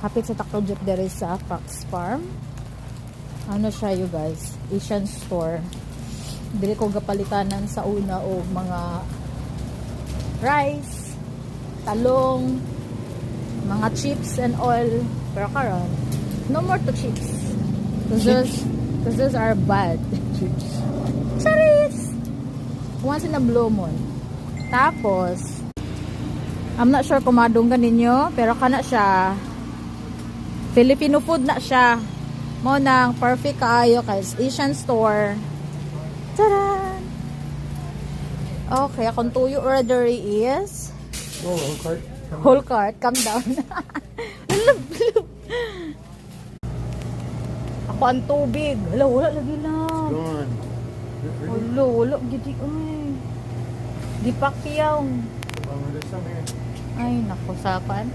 Hapit sa Takro Jeep there is sa Fox Farm. Ano siya you guys? Asian store. Dili ko gapalitanan sa una o mga rice, talong, mga chips and all. Pero karon, no more to chips. Because those are bad. Chips. Charis! Once in a blue moon. Tapos, I'm not sure kung madunggan ninyo, pero kana siya. Filipino food na siya. Mo nang perfect kaayo kay Asian store. Taran! Okay, akong tuyo order is Oh, whole cart. whole cart. Calm down. Ako ang tubig. Wala lagi lang. Gone. Wala gidi ay. Di pakyaw. There's some here. Ay, naku, sapan.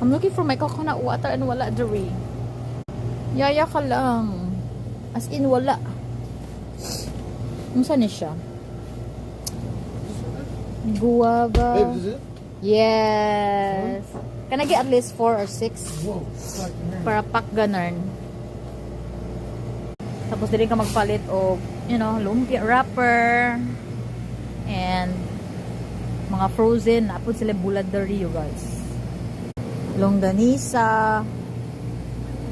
I'm looking for my coconut water and wala diri. Yaya ka lang. As in, wala. Unsa ni siya? Guava. Babe, is it? Yes. Can I get at least 4 or 6? Whoa. Fuck, man. Para pack ganun. Tapos din ka magpalit o, you know, lumpia wrapper. And mga frozen. Napod sila bulad dari, you guys. Longganisa.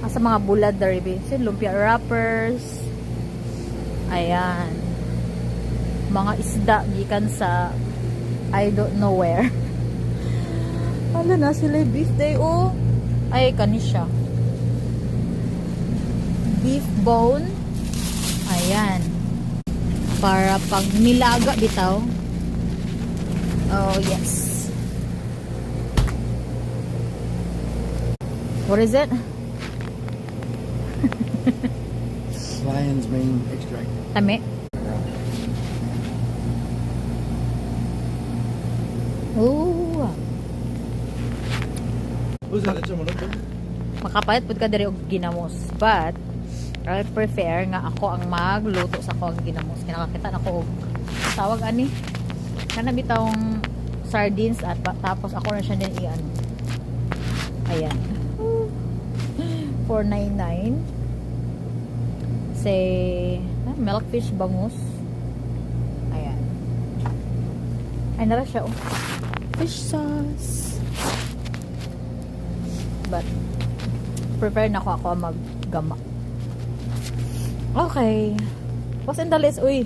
Asa mga bulad dari, lumpia wrappers. Ayan. Mga isda gikan sa I don't know where. Ala na sila beef day oh. Ay kanisya. Beef bone. Ayan. Para pag nilaga bitaw. Oh yes. What is it? Lion's mane extract. Tami. Oh. Who's that? It's someone up there? Makapalit pud ka diri og ginamos. But I prefer nga ako ang magluto sa ako ang ginamos. Kinakakita na ko og tawag ani. Kana bitawng sardines at tapos ako na siya din i-ano. Ayan. 4.99. Say milkfish bangus. Ayan. Ay nara siya oh. Fish sauce. But prefer na ako maggama. Okay. What's in the list? Uy.